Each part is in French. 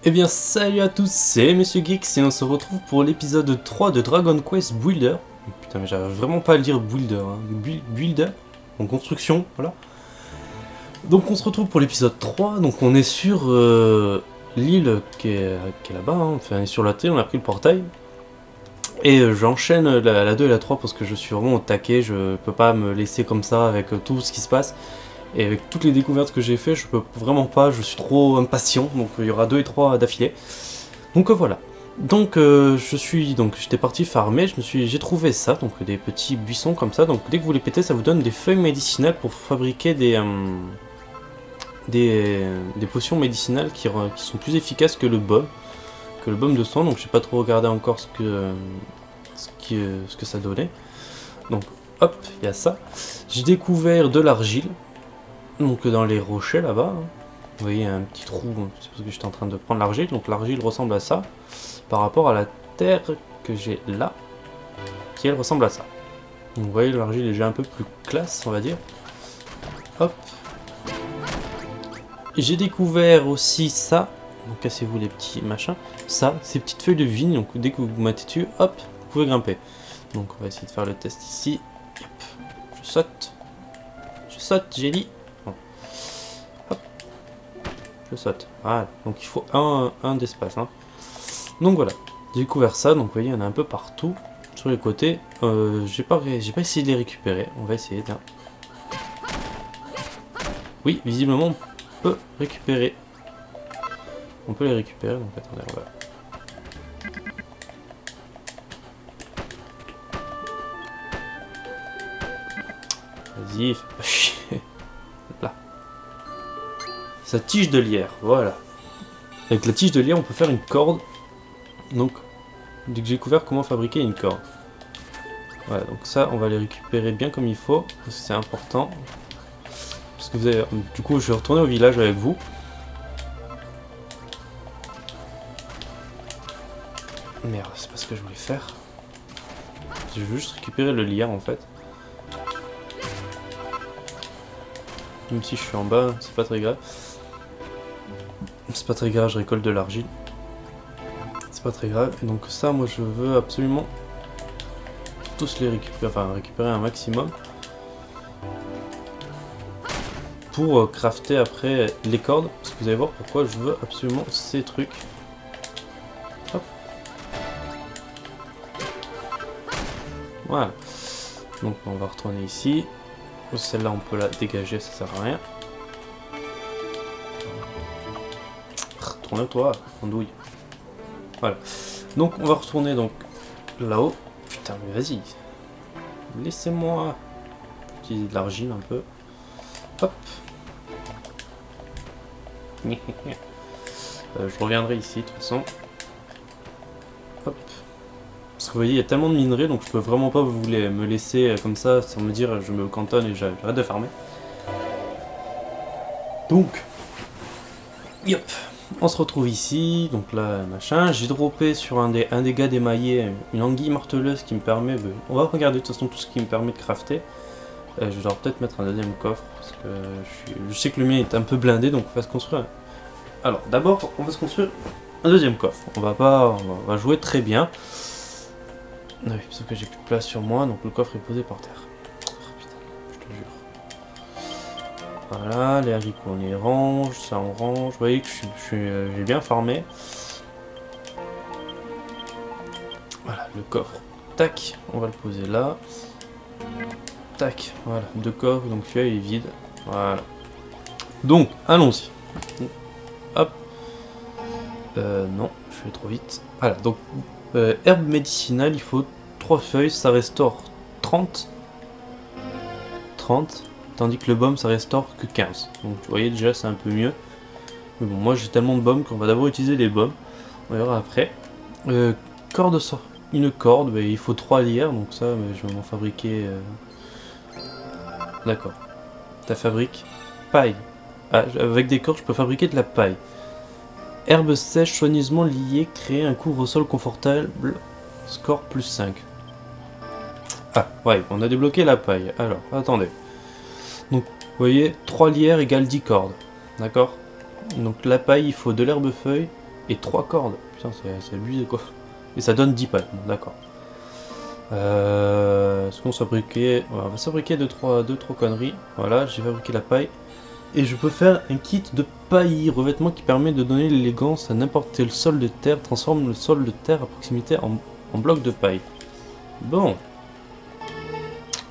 Eh bien salut à tous, c'est Monsieur Geeks et on se retrouve pour l'épisode 3 de Dragon Quest Builder. Putain mais j'arrive vraiment pas à le dire Builder, hein. Builder, en construction, voilà. Donc on se retrouve pour l'épisode 3, donc on est sur l'île qui est là-bas, hein. Enfin on est sur la terre, on a pris le portail. Et j'enchaîne la 2 et la 3 parce que je suis vraiment au taquet, je peux pas me laisser comme ça avec tout ce qui se passe. Et avec toutes les découvertes que j'ai fait, je peux vraiment pas, je suis trop impatient, donc il y aura 2 et 3 d'affilée. Donc voilà. Donc j'étais parti farmer, j'ai trouvé ça, donc des petits buissons comme ça, donc dès que vous les pétez, ça vous donne des feuilles médicinales pour fabriquer des potions médicinales qui sont plus efficaces que le baume de soin, donc j'ai pas trop regardé encore ce que ça donnait. Donc hop, il y a ça. J'ai découvert de l'argile. Donc dans les rochers là-bas, hein. Vous voyez un petit trou, c'est parce que j'étais en train de prendre l'argile, donc l'argile ressemble à ça, par rapport à la terre que j'ai là, qui elle ressemble à ça. Donc vous voyez l'argile est déjà un peu plus classe, on va dire. Hop. J'ai découvert aussi ça, donc cassez-vous les petits machins, ça, ces petites feuilles de vigne, donc dès que vous mettez dessus, hop, vous pouvez grimper. Donc on va essayer de faire le test ici. Hop. Je saute, j'ai dit. Je saute. Voilà. Donc il faut un d'espace. Hein. Donc voilà. J'ai découvert ça. Donc vous voyez, il y en a un peu partout. Sur les côtés. J'ai pas essayé de les récupérer. On va essayer. Tiens. Oui, visiblement, on peut récupérer. On peut les récupérer. Donc attendez, on va... Vas-y, fais pas chier. Là. Sa tige de lierre, voilà. Avec la tige de lierre, on peut faire une corde. Donc, dès que j'ai découvert comment fabriquer une corde. Voilà, donc ça, on va les récupérer bien comme il faut, parce que c'est important. Parce que vous avez... Du coup, je vais retourner au village avec vous. Merde, c'est pas ce que je voulais faire. Je veux juste récupérer le lierre, en fait. Même si je suis en bas, c'est pas très grave. C'est pas très grave, je récolte de l'argile. C'est pas très grave. Et donc ça, moi je veux absolument tous les récupérer, enfin récupérer un maximum. Pour crafter après les cordes. Parce que vous allez voir pourquoi je veux absolument ces trucs. Hop. Voilà. Donc on va retourner ici. Celle-là on peut la dégager, ça sert à rien. Retourne-toi, andouille. Voilà. Donc on va retourner donc là-haut. Putain mais vas-y. Laissez-moi utiliser de l'argile un peu. Hop. Je reviendrai ici de toute façon. Hop. Parce que vous voyez il y a tellement de minerais donc je peux vraiment pas me laisser comme ça sans me dire je me cantonne et j'arrête de farmer. Donc. Yop. On se retrouve ici, donc là, machin, j'ai droppé sur un des gars d'émaillé une anguille marteleuse qui me permet de... On va regarder de toute façon tout ce qui me permet de crafter. Je vais peut-être mettre un deuxième coffre, parce que je sais que le mien est un peu blindé, donc on va se construire... Alors, d'abord, on va se construire un deuxième coffre. On va jouer très bien. Ah oui, sauf que j'ai plus de place sur moi, donc le coffre est posé par terre. Oh, putain, je te jure. Voilà, les haricots on les range, ça on range. Vous voyez que j'ai bien farmé. Voilà, le coffre. Tac, on va le poser là. Tac, voilà, 2 coffres, donc celui-là il est vide. Voilà. Donc, allons-y. Hop. Non, je vais trop vite. Voilà, donc, herbe médicinale, il faut 3 feuilles, ça restaure 30. Tandis que le baume ça restaure que 15. Donc vous voyez déjà c'est un peu mieux. Mais bon moi j'ai tellement de baumes qu'on va d'abord utiliser les baumes. On verra après. Corde sort. Une corde, mais il faut 3 lierres, donc ça je vais m'en fabriquer. D'accord. Ta fabrique paille. Ah, avec des cordes je peux fabriquer de la paille. Herbe sèche soigneusement liée, créer un couvre-sol confortable. Score plus 5. Ah ouais, on a débloqué la paille. Alors, attendez. Donc, vous voyez, 3 lierres égale 10 cordes. D'accord? Donc, la paille, il faut de l'herbe feuille, et 3 cordes. Putain, c'est abusé quoi. Et ça donne 10 pailles, bon, d'accord. Est-ce qu'on fabriquer... On va fabriquer 2-3 conneries. Voilà, j'ai fabriqué la paille. Et je peux faire un kit de paille, revêtement qui permet de donner l'élégance à n'importe quel sol de terre, transforme le sol de terre à proximité en bloc de paille. Bon.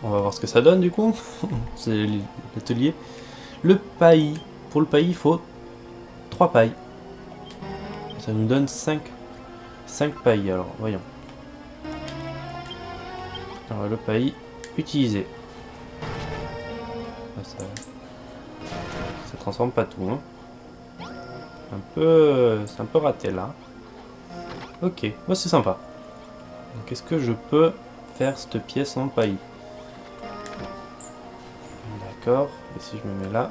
On va voir ce que ça donne du coup. C'est l'atelier. Le paille. Pour le paille, il faut 3 pailles. Ça nous donne 5 pailles, alors voyons. Alors le paille, utilisé. Ça transforme pas tout, hein. C'est un peu raté là. Ok, moi c'est sympa. Donc est-ce que je peux faire cette pièce en paille? D'accord, et si je me mets là?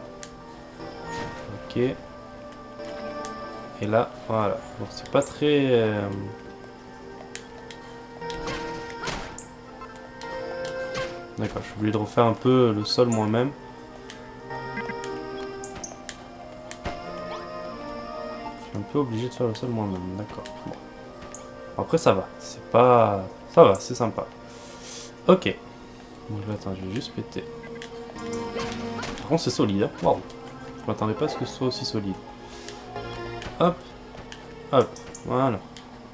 Ok. Et là, voilà. Donc c'est pas très... D'accord, je suis obligé de refaire un peu le sol moi-même. Je suis un peu obligé de faire le sol moi-même, d'accord. Bon. Après ça va, c'est pas... Ça va, c'est sympa. Ok. Donc attends, je vais juste péter. Par contre c'est solide, hein. Wow. Je m'attendais pas à ce que ce soit aussi solide. Hop. Hop. Voilà.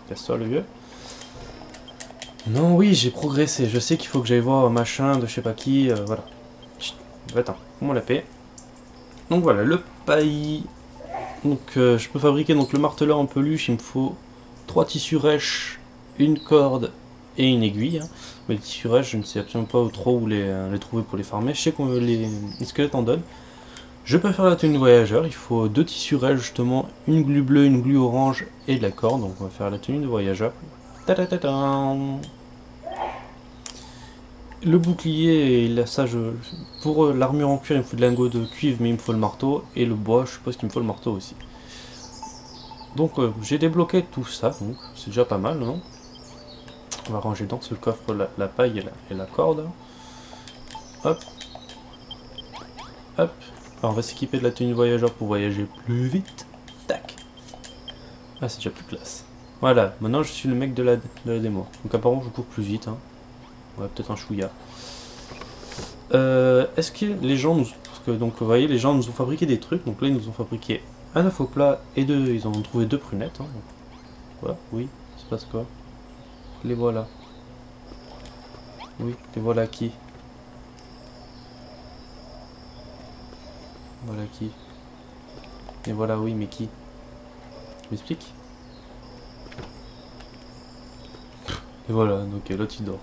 Casse-toi le vieux. Non, oui, j'ai progressé. Je sais qu'il faut que j'aille voir machin de je sais pas qui. Voilà. Chut. Attends, fous-moi la paix. Donc voilà, le paille. Donc je peux fabriquer donc le marteleur en peluche. Il me faut 3 tissus rêches, une corde et une aiguille. Hein. Mais les tissus rêches, je ne sais absolument pas trop où les trouver pour les farmer. Je sais que les squelettes en donnent. Je peux faire la tenue de voyageur. Il faut 2 tissus rêches justement, une glu bleue, une glu orange et de la corde. Donc on va faire la tenue de voyageur. Le bouclier, et là, ça, pour l'armure en cuir, il me faut de lingots de cuivre, mais il me faut le marteau. Et le bois, je suppose qu'il me faut le marteau aussi. Donc j'ai débloqué tout ça, donc c'est déjà pas mal, non? On va ranger dans ce coffre la paille et la corde. Hop. Hop. Alors on va s'équiper de la tenue de voyageur pour voyager plus vite. Tac. Ah, c'est déjà plus classe. Voilà, maintenant je suis le mec de la démo. Donc apparemment je cours plus vite. Hein. Ouais, peut-être un chouïa. Est-ce que les gens nous... Parce que donc vous voyez, les gens nous ont fabriqué des trucs. Donc là ils nous ont fabriqué un œuf au plat et ils ont trouvé 2 prunettes. Hein. Quoi? Oui, il se passe quoi? Les voilà. Oui, les voilà qui? Voilà qui? Et voilà, oui, mais qui? Tu m'expliques? Et voilà, donc l'autre il dort.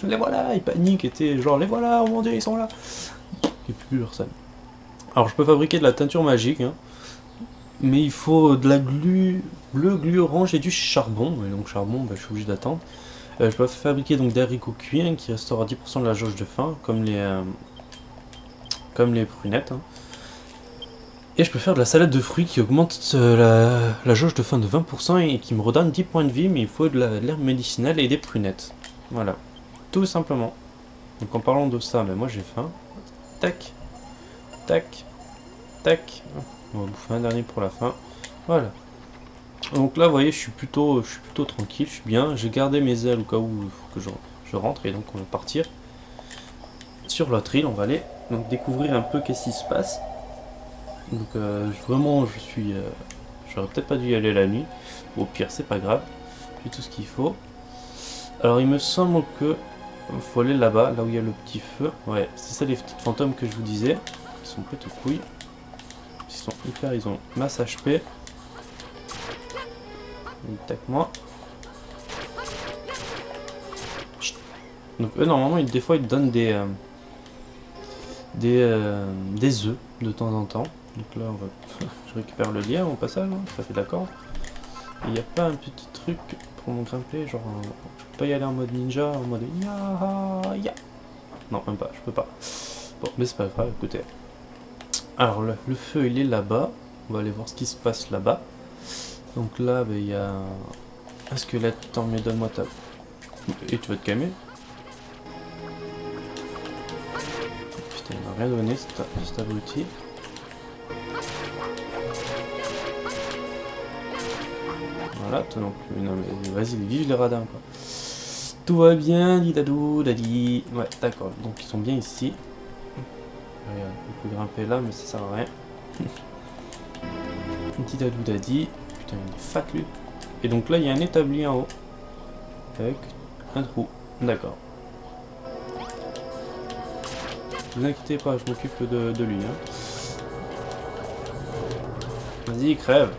Les voilà, il panique, était genre les voilà, oh mon dieu, ils sont là. Il n'y a plus personne. Alors je peux fabriquer de la teinture magique, hein, mais il faut de la glu bleue, glu orange et du charbon. Et donc charbon, bah, je suis obligé d'attendre. Je peux fabriquer donc des haricots cuits hein, qui restaurent à 10% de la jauge de faim, comme les prunettes. Hein. Et je peux faire de la salade de fruits qui augmente la jauge de faim de 20% et qui me redonne 10 points de vie, mais il faut de l'herbe médicinale et des prunettes. Voilà, tout simplement. Donc en parlant de ça, ben moi j'ai faim. Tac, tac, tac. On va bouffer un dernier pour la fin. Voilà. Donc là, vous voyez, je suis plutôt tranquille, je suis bien. J'ai gardé mes ailes au cas où il faut que je rentre et donc on va partir sur l'autre île. On va aller donc découvrir un peu qu'est-ce qui se passe. Donc vraiment, j'aurais peut-être pas dû y aller la nuit. Au pire, c'est pas grave. J'ai tout ce qu'il faut. Alors il me semble que il faut aller là-bas, là où il y a le petit feu. Ouais, c'est ça les petits fantômes que je vous disais. Ils sont plutôt couilles. Ils sont hyper, ils ont masse HP. Tac moi. Donc eux normalement des fois ils donnent des œufs de temps en temps. Donc là on va je récupère le lien au passage, hein, ça fait d'accord. Il n'y a pas un petit truc pour mon gameplay, genre je peux pas y aller en mode ninja, en mode ya. Non même pas, je peux pas. Bon mais c'est pas grave, écoutez. Alors le feu il est là-bas, on va aller voir ce qui se passe là-bas. Donc là il y a un squelette, tant mieux, donne-moi ta... Et tu vas te calmer. Putain il m'a rien donné cet abruti. Voilà, toi non plus. Non mais vas-y, vive les radins quoi. Tout va bien, didadou, dadi. Ouais, d'accord. Donc ils sont bien ici. Regarde, on peut grimper là, mais ça sert à rien. Didadou, dadi. Putain, il est fat lui. Et donc là, il y a un établi en haut. Avec un trou. D'accord. Ne vous inquiétez pas, je m'occupe de lui. Hein. Vas-y, crève.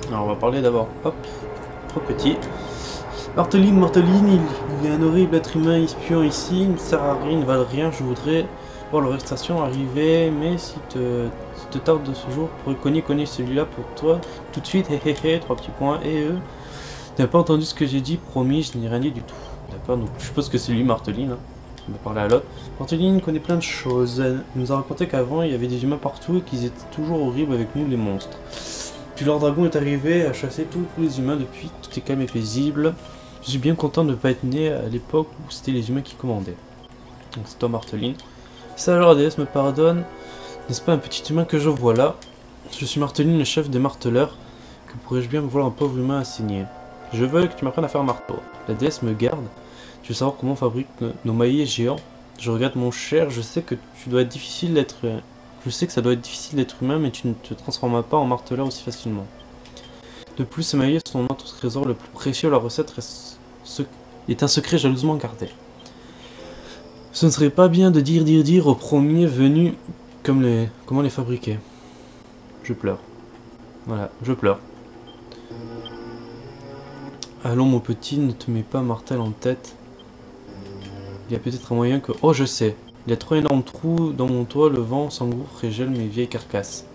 Alors on va parler d'abord. Hop. Trop petit. Marteline, il y a un horrible être humain espion ici. Il ne sert à rien, il ne valent rien. Je voudrais voir leur arrestation arriver. Mais si te tarde de ce jour, pour connais celui-là pour toi. Tout de suite, hé hé hé, 3 petits points. Et eux. Tu n'as pas entendu ce que j'ai dit, promis, je n'ai rien dit du tout. D'accord, donc je suppose que c'est lui, Marteline. Hein. On va parler à l'autre. Marteline connaît plein de choses. Elle nous a raconté qu'avant, il y avait des humains partout et qu'ils étaient toujours horribles avec nous, les monstres. Puis leur dragon est arrivé à chasser tous les humains depuis. Tout est calme et paisible. Je suis bien content de ne pas être né à l'époque où c'était les humains qui commandaient. Donc c'est toi, Marteline. Ça alors, la déesse me pardonne. N'est-ce pas un petit humain que je vois là? Je suis Marteline, le chef des marteleurs. Que pourrais-je bien voir un pauvre humain assigné? Je veux que tu m'apprennes à faire un marteau. La déesse me garde. Tu veux savoir comment on fabrique nos maillots géants? Je regrette mon cher, je sais que tu dois être difficile d'être... Je sais que ça doit être difficile d'être humain, mais tu ne te transformes pas en marteleur aussi facilement. De plus, ces maillots sont notre trésor le plus précieux, la recette est un secret jalousement gardé. Ce ne serait pas bien de dire au premier venu comment les fabriquer. Je pleure. Voilà, je pleure. Allons mon petit, ne te mets pas martel en tête. Il y a peut-être un moyen que... Oh, je sais. Il y a 3 énormes trous dans mon toit, le vent s'engouffre et gèle mes vieilles carcasses.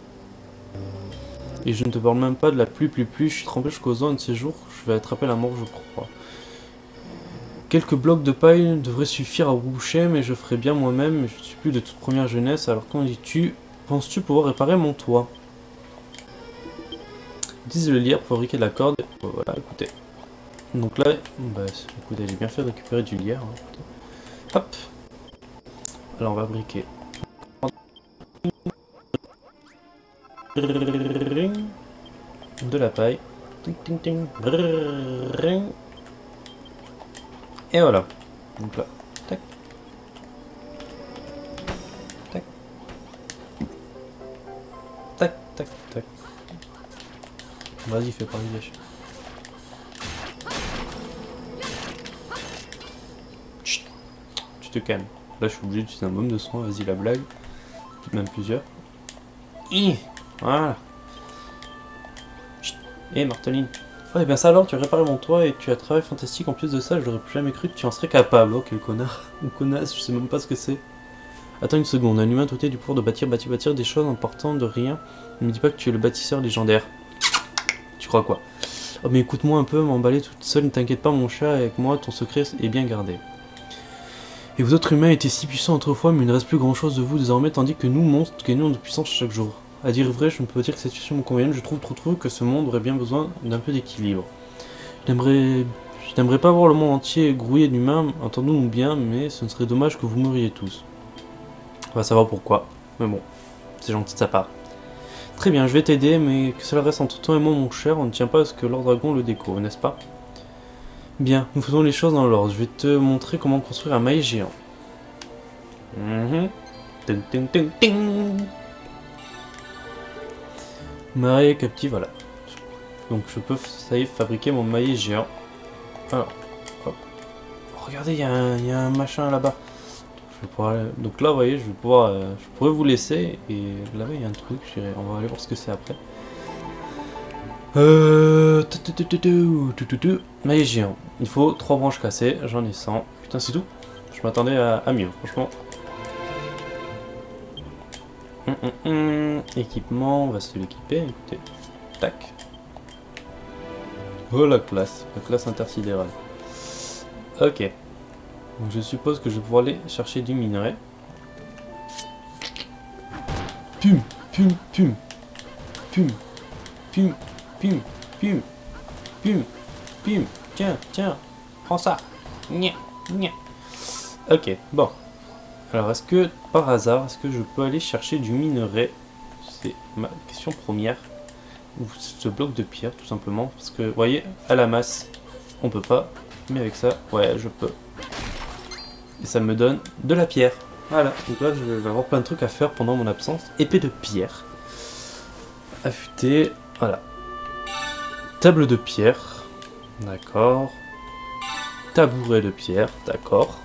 Et je ne te parle même pas de la pluie, je suis trempé jusqu'aux os, un de ces jours, je vais attraper la mort, je crois. Quelques blocs de paille devraient suffire à boucher, mais je ferai bien moi-même, je ne suis plus de toute première jeunesse, alors qu'en dis-tu, penses-tu pouvoir réparer mon toit? Utilise le lierre pour fabriquer de la corde, voilà, écoutez. Donc là, bah, écoutez, j'ai bien fait de récupérer du lierre. Hein. Hop. Alors on va briquer. De la paille. Et voilà. Donc là. Tac. Tac. Tac, tac, tac. Vas-y, fais pas le gâche. Tu te calmes. Là, je suis obligé d'utiliser un môme de soin. Vas-y, la blague. Même plusieurs. Voilà. Et Marteline. Ouais, bien ça alors, tu as réparé mon toit et tu as un travail fantastique. En plus de ça, je n'aurais plus jamais cru que tu en serais capable. Oh, quel connard. Ou connasse, je sais même pas ce que c'est. Attends une seconde. Un humain doté du pouvoir de bâtir des choses en partant de rien. Ne me dis pas que tu es le bâtisseur légendaire. Tu crois quoi? Oh, mais écoute-moi un peu, m'emballer toute seule. Ne t'inquiète pas, mon chat, avec moi, ton secret est bien gardé. Et vous autres humains étiez si puissants autrefois, mais il ne reste plus grand chose de vous désormais, tandis que nous, monstres, gagnons de puissance chaque jour. À dire vrai, je ne peux pas dire que cette situation me convienne, je trouve que ce monde aurait bien besoin d'un peu d'équilibre. Je n'aimerais pas voir le monde entier grouillé d'humains, entendons-nous bien, mais ce ne serait dommage que vous mouriez tous. On va savoir pourquoi, mais bon, c'est gentil de sa part. Très bien, je vais t'aider, mais que cela reste entre toi et moi, mon cher, on ne tient pas à ce que Lord Dragon le découvre, n'est-ce pas? Bien, nous faisons les choses dans l'ordre. Je vais te montrer comment construire un maillet géant. Ting, ting, ting, ting. Maillet captif, voilà. Donc je peux, ça y est, fabriquer mon maillet géant. Alors, hop. Oh, regardez, il y a un machin là-bas. Donc là, vous voyez, je pourrais vous laisser. Et là-bas, il y a un truc. On va aller voir ce que c'est après. Maillet géant. Il faut 3 branches cassées, j'en ai 100. Putain, c'est tout. Je m'attendais à mieux, franchement. Équipement, on va se l'équiper, écoutez. Tac. Oh la classe intersidérale. Ok. Donc je suppose que je vais pouvoir aller chercher du minerai. Pum, pum, pum. Pum, pum, pum, pum, pum, pum. Tiens, prends ça. Nya, nya. Ok, bon. Alors, est-ce que, par hasard, est-ce que je peux aller chercher du minerai? C'est ma question première. ou ce bloc de pierre tout simplement, parce que vous voyez, à la masse, on peut pas, mais avec ça, ouais, je peux. Et ça me donne de la pierre. Voilà, donc là je vais avoir plein de trucs à faire pendant mon absence. Épée de pierre. Affûtée, voilà. Table de pierre, d'accord. Tabouret de pierre, d'accord.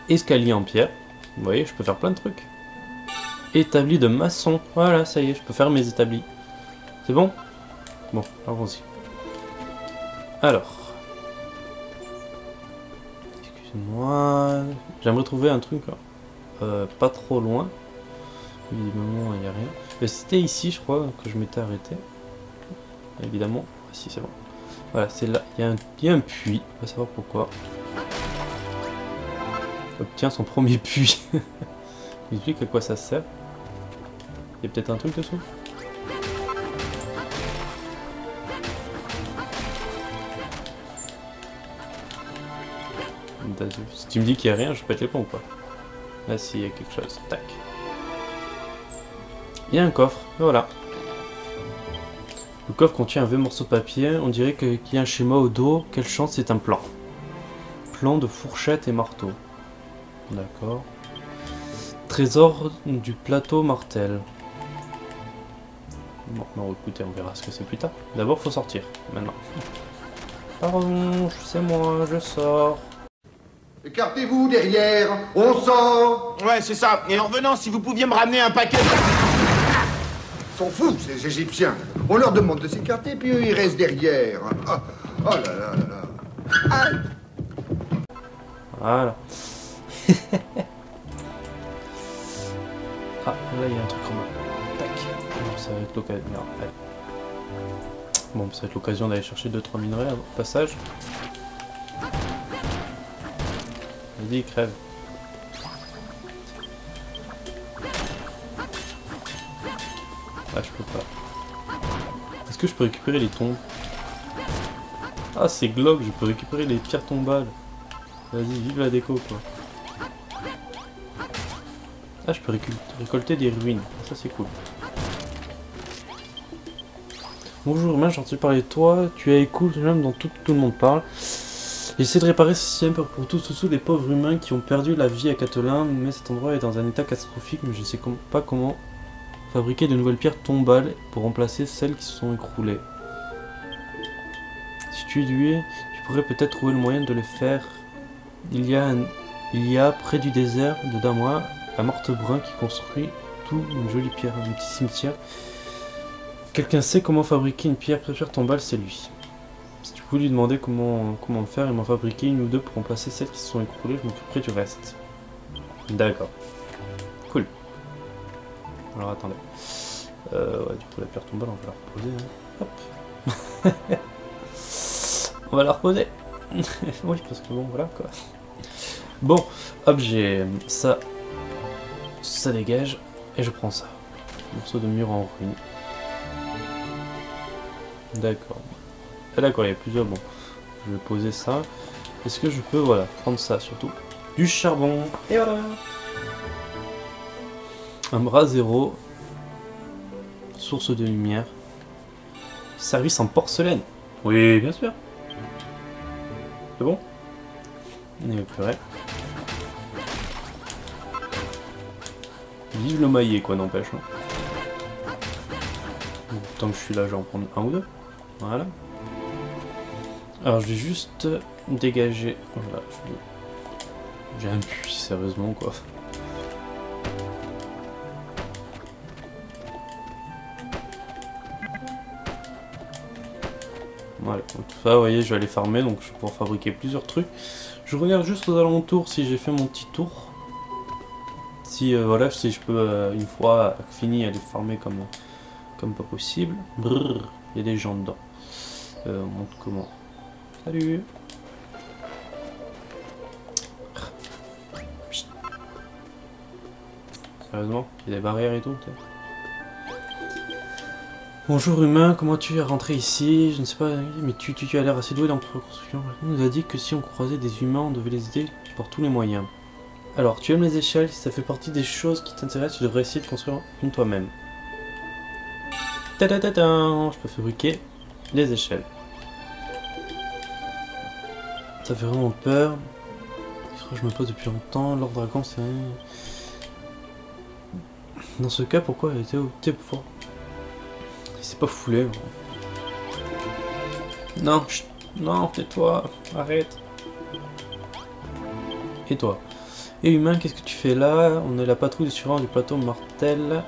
Escalier en pierre, vous voyez, je peux faire plein de trucs. Établi de maçon, voilà, ça y est, je peux faire mes établis. C'est bon? Bon, allons-y. Alors. Excusez-moi. J'aimerais trouver un truc pas trop loin. Évidemment, il n'y a rien. Mais c'était ici, je crois, que je m'étais arrêté. Évidemment. Ah si, c'est bon. Voilà, c'est là. Il y a un puits. On va savoir pourquoi. Obtient son premier puits. Il explique à quoi ça sert. Il y a peut-être un truc dessous. Si tu me dis qu'il n'y a rien, je pète les plombs quoi. Là, s'il y a quelque chose. Tac. Il y a un coffre. Et voilà. Le coffre contient un vieux morceau de papier. On dirait qu'il y a un schéma au dos. Quelle chance, c'est un plan. Plan de fourchette et marteau. D'accord. Trésor du plateau martel. Bon, non, écoutez, on verra ce que c'est plus tard. D'abord, faut sortir. Maintenant. Pardon, c'est moi, je sors. Écartez-vous derrière, on sort. Ouais, c'est ça. Et en revenant, si vous pouviez me ramener un paquet... Ils sont fous, ces Égyptiens. On leur demande de s'écarter, puis eux, ils restent derrière. Oh, oh là là là là. Aïe. Voilà. Ah, là, il y a un truc en bas. Tac. Bon, ça va être l'occasion. Bon, ça va être l'occasion d'aller chercher 2-3 minerais au passage. Vas-y, crève. Ah, je peux pas. Est-ce que je peux récupérer les tombes? Ah, c'est glauque, je peux récupérer les pierres tombales. Vas-y, vive la déco, quoi. Ah, je peux récolter des ruines. Ça, c'est cool. Bonjour, humain, j'ai entendu parler de toi. Tu es cool, même dont tout le monde parle. J'essaie de réparer ce système pour tous les pauvres humains qui ont perdu la vie à Catelin, mais cet endroit est dans un état catastrophique, mais je ne sais pas comment fabriquer de nouvelles pierres tombales pour remplacer celles qui se sont écroulées. Si tu es doué, tu pourrais peut-être trouver le moyen de le faire. Il y a près du désert de Damois, un morte-brun qui construit tout une jolie pierre, un petit cimetière. Quelqu'un sait comment fabriquer une pierre tombale, c'est lui. Si tu pouvais lui demander comment le faire, il m'en fabriquer une ou deux pour remplacer celles qui se sont écroulées, je m'occuperai du reste. D'accord. Cool. Alors attendez. Ouais, du coup la pierre tombale, on va la reposer. Hein. Hop. On va la reposer. Oui, parce que bon, voilà quoi. Bon, hop, j'ai ça. Ça dégage. Et je prends ça. Morceau de mur en ruine. D'accord. Ah d'accord, il y a plusieurs. Bon, je vais poser ça. Est-ce que je peux, voilà, prendre ça surtout. Du charbon. Et voilà. Un bras zéro. Source de lumière. Service en porcelaine. Oui, bien sûr. C'est bon? On est épuré. Vive le maillet, quoi, n'empêche. Hein. Tant que je suis là, je vais en prendre un ou deux. Voilà. Alors, je vais juste dégager. Voilà, j'ai un puits, sérieusement, quoi. Voilà, donc tout ça, vous voyez, je vais aller farmer, donc je vais pouvoir fabriquer plusieurs trucs. Je regarde juste aux alentours si j'ai fait mon petit tour. Si, voilà, si je peux, une fois fini, aller farmer comme pas possible. Brrr, il y a des gens dedans. On monte comment? Salut. Sérieusement, il y a des barrières et tout. Bonjour humain, comment tu es rentré ici? Je ne sais pas, mais tu as l'air assez doué dans la reconstruction. On nous a dit que si on croisait des humains, on devait les aider par tous les moyens. Alors, tu aimes les échelles, si ça fait partie des choses qui t'intéressent, tu devrais essayer de construire une toi-même. Je peux fabriquer les échelles. Ça fait vraiment peur. Je me pose depuis longtemps. Lord Dragon, c'est rien. Dans ce cas, pourquoi elle a été optée pour... Il s'est pas foulé. Non, chut, non, tais-toi, arrête. Et toi? Et humain, qu'est-ce que tu fais là? On est la patrouille de surveillance du plateau mortel.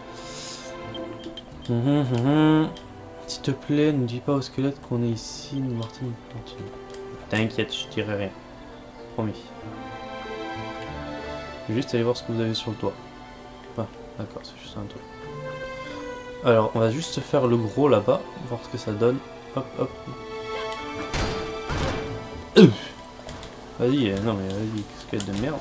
S'il te plaît, ne dis pas au squelette qu'on est ici, nous Martin. T'inquiète, je dirai rien. Promis. Je vais juste aller voir ce que vous avez sur le toit. Ah, d'accord, c'est juste un truc. Alors, on va juste faire le gros là-bas, voir ce que ça donne. Hop, hop. Vas-y, non mais vas-y, qu'est-ce qu'il y a de merde.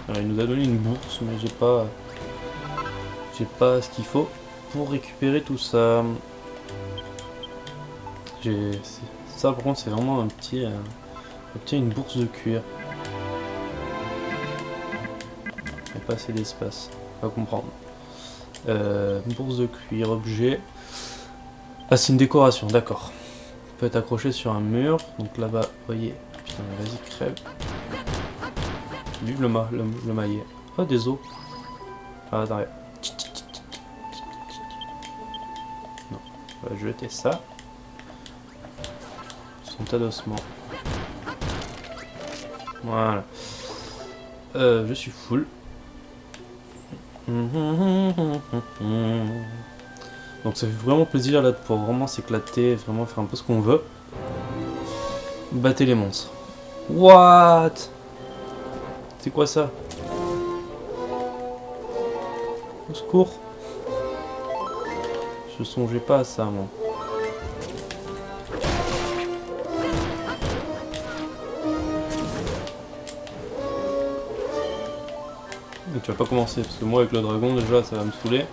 Alors, il nous a donné une bourse, mais j'ai pas ce qu'il faut pour récupérer tout ça. Ça par contre c'est vraiment un petit une bourse de cuir. Il n'y a pas assez d'espace, on va comprendre. Une bourse de cuir, objet. Ah, c'est une décoration, d'accord. Peut être accroché sur un mur, donc là-bas, vous voyez. Putain, vas-y, crève. Vive le maillet. Oh, des os. Ah, attends. Non, on va jeter ça. Son tas d'ossements. Voilà. Je suis full. Donc ça fait vraiment plaisir là de pouvoir vraiment s'éclater, vraiment faire un peu ce qu'on veut. Battez les monstres. What? C'est quoi ça? Au secours. Je songeais pas à ça moi. Tu vas pas commencer parce que moi avec le dragon déjà ça va me saouler.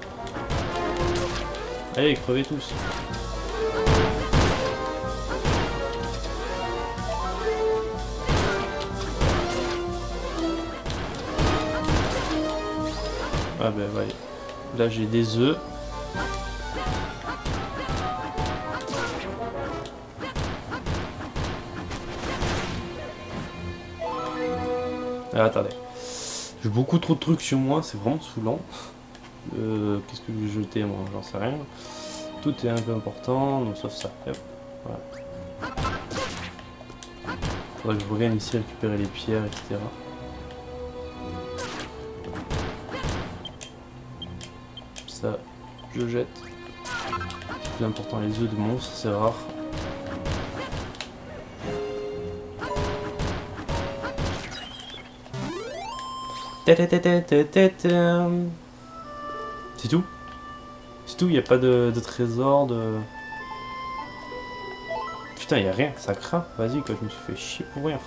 Allez, crevez tous. Ah ben ouais. Là j'ai des œufs. Ah, attendez. J'ai beaucoup trop de trucs sur moi, c'est vraiment saoulant. Qu'est-ce que je vais jeter moi? J'en sais rien. Tout est un peu important, donc sauf ça. Hop. Voilà. Faudrait que je revienne ici récupérer les pierres, etc. Ça, je jette. C'est plus important, les œufs de monstres, c'est rare. C'est tout? C'est tout, il n'y a pas de trésor, de... Putain, il n'y a rien, ça craint. Vas-y, quoi, je me suis fait chier pour rien.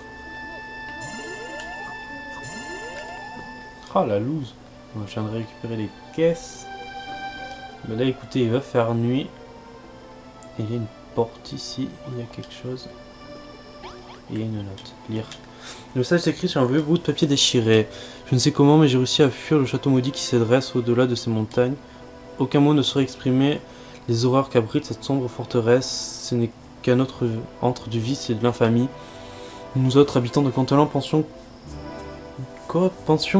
Ah, la loose. Bon, je viens de récupérer les caisses. Mais là, écoutez, il va faire nuit. Et il y a une porte ici, il y a quelque chose. Et il y a une note. Lire. Le message est écrit sur un vieux bout de papier déchiré. Je ne sais comment, mais j'ai réussi à fuir le château maudit qui se dresse au-delà de ces montagnes. Aucun mot ne saurait exprimer les horreurs qu'abrite cette sombre forteresse. Ce n'est qu'un autre antre du vice et de l'infamie. Nous autres, habitants de Cantelan, pensions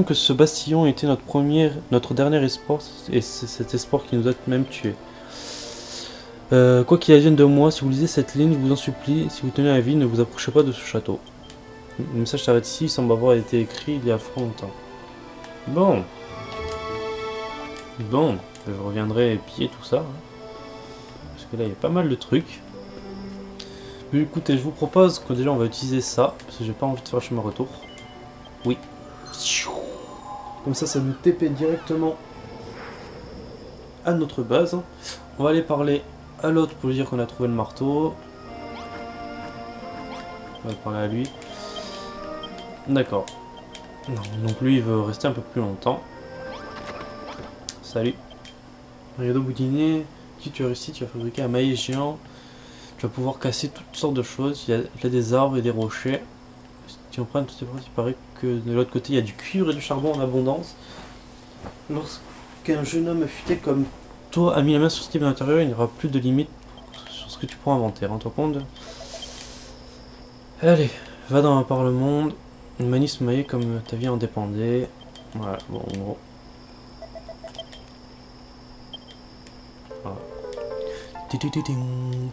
que ce bastillon était notre dernier espoir, et c'est cet espoir qui nous a même tués. Quoi qu'il advienne de moi, si vous lisez cette ligne, je vous en supplie, si vous tenez à vie, ne vous approchez pas de ce château. Le message s'arrête ici, il semble avoir été écrit il y a fort longtemps. Bon, je reviendrai piller tout ça. Parce que là, il y a pas mal de trucs. Mais écoutez, je vous propose que déjà on va utiliser ça, parce que j'ai pas envie de faire le chemin retour. Oui. Comme ça nous TP directement à notre base. On va aller parler à l'autre pour lui dire qu'on a trouvé le marteau. On va parler à lui. D'accord. Non, donc lui il veut rester un peu plus longtemps. Salut. Rideau boudiné. Si tu as réussi, tu vas fabriquer un maillet géant. Tu vas pouvoir casser toutes sortes de choses. Il y a des arbres et des rochers. Tu empruntes toutes ces parties. Il paraît que de l'autre côté, il y a du cuivre et du charbon en abondance. Lorsqu'un jeune homme affûté comme toi a mis la main sur ce type d'intérieur, il n'y aura plus de limite sur ce que tu pourras inventer. Rends-toi compte. Allez, va par le monde. Manie se mailler comme ta vie en dépendait. Voilà, bon, en gros. Voilà.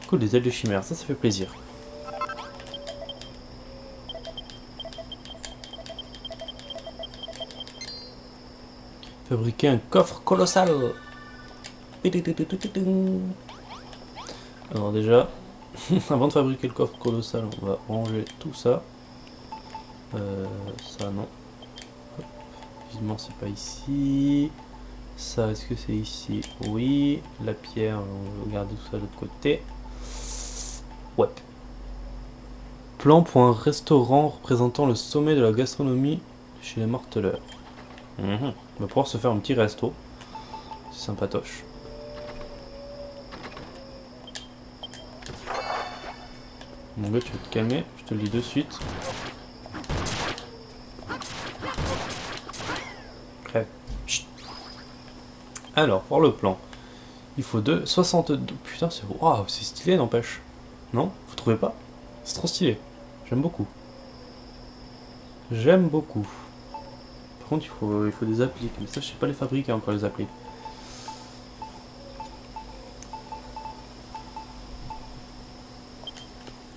Cool, des ailes de chimère, ça fait plaisir. Fabriquer un coffre colossal. Alors déjà, avant de fabriquer le coffre colossal, on va ranger tout ça. Ça non. Hop. Évidemment c'est pas ici. Ça, est-ce que c'est ici? Oui. La pierre, on va garder tout ça de l'autre côté. Ouais. Plan pour un restaurant représentant le sommet de la gastronomie chez les marteleurs. On va pouvoir se faire un petit resto. C'est sympatoche. Mon gars, tu vas te calmer, je te le dis de suite. Crève. Chut. Alors, pour le plan, il faut 62. Putain, c'est waouh, c'est stylé, n'empêche. Non? Vous trouvez pas? C'est trop stylé. J'aime beaucoup. J'aime beaucoup. Par contre, il faut des appliques. Mais ça, je sais pas les fabriquer encore, les appliques.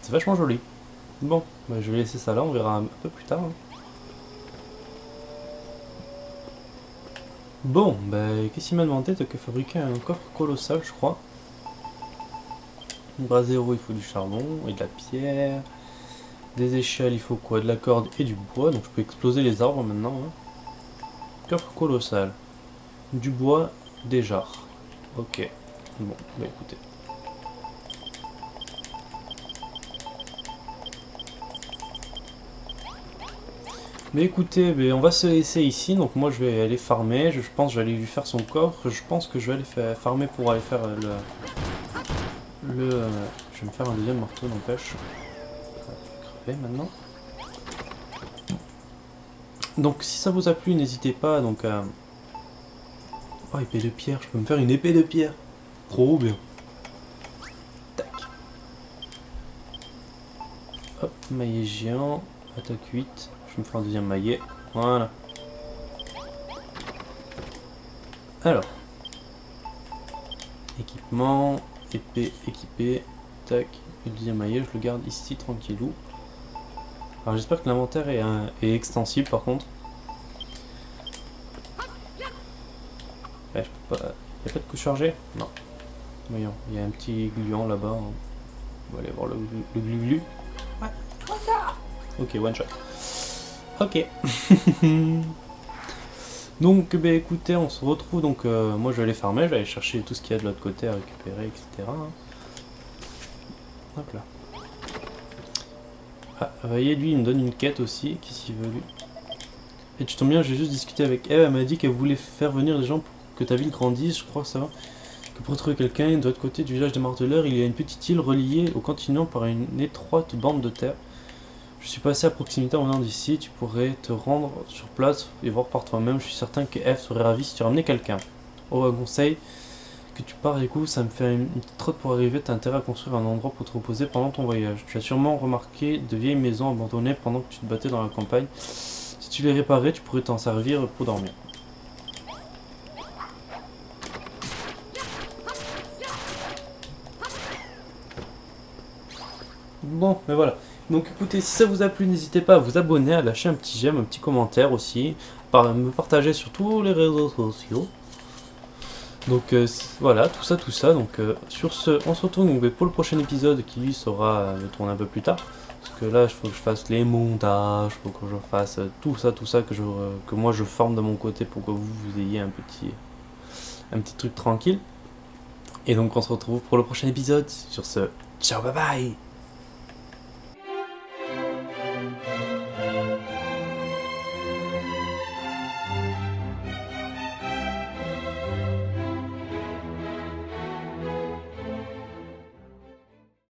C'est vachement joli. Bon, bah, je vais laisser ça là, on verra un peu plus tard. Hein. Bon, bah, qu'est-ce qu'il m'a demandé? De que fabriquer un coffre colossal, je crois. Bras zéro, il faut du charbon et de la pierre. Des échelles, il faut quoi? De la corde et du bois, donc je peux exploser les arbres maintenant. Hein. Coffre colossal. Du bois, des jarres. Ok. Bon, bah écoutez. Mais écoutez, on va se laisser ici, donc moi je vais aller farmer, je pense que je vais aller lui faire son coffre, je pense que je vais aller farmer pour aller faire je vais me faire un deuxième marteau, n'empêche. Crever maintenant. Donc si ça vous a plu, n'hésitez pas donc à... Oh, épée de pierre, je peux me faire une épée de pierre. Trop bien. Tac. Hop, maillet géant, attaque 8. Je vais me faire un deuxième maillet. Voilà. Alors. Équipement. Épée équipée. Tac. Le deuxième maillet, je le garde ici tranquillou. Alors j'espère que l'inventaire est extensible par contre. Ouais, je peux pas... Il n'y a pas de coup chargé? Non. Voyons, il y a un petit gluant là-bas. Hein. On va aller voir le glu-glu. Ouais. Ok, one shot. Ok. Donc, écoutez, on se retrouve. Donc, moi je vais aller farmer, je vais aller chercher tout ce qu'il y a de l'autre côté à récupérer, etc. Hein. Hop là. Ah, vous voyez, lui il me donne une quête aussi. Qu'est-ce qu'il veut lui? Et tu tombes bien, j'ai juste discuté avec Eve, elle m'a dit qu'elle voulait faire venir des gens pour que ta ville grandisse, je crois que ça va. Que pour trouver quelqu'un, de l'autre côté du village des marteleurs, il y a une petite île reliée au continent par une étroite bande de terre. Je suis passé à proximité en venant d'ici, tu pourrais te rendre sur place et voir par toi-même. Je suis certain que Eve serait ravie si tu ramenais quelqu'un. Oh, un conseil, que tu pars, écoute, ça me fait une petite trotte pour arriver, t'as intérêt à construire un endroit pour te reposer pendant ton voyage. Tu as sûrement remarqué de vieilles maisons abandonnées pendant que tu te battais dans la campagne. Si tu les réparais, tu pourrais t'en servir pour dormir. Bon, mais voilà. Donc écoutez, si ça vous a plu, n'hésitez pas à vous abonner, à lâcher un petit j'aime, un petit commentaire aussi, me partager sur tous les réseaux sociaux. Donc voilà, tout ça. Donc sur ce, on se retrouve donc, pour le prochain épisode qui lui sera tourné un peu plus tard. Parce que là, il faut que je fasse les montages, il faut que je fasse tout ça que moi je forme de mon côté pour que vous ayez un petit truc tranquille. Et donc on se retrouve pour le prochain épisode. Sur ce, ciao, bye bye.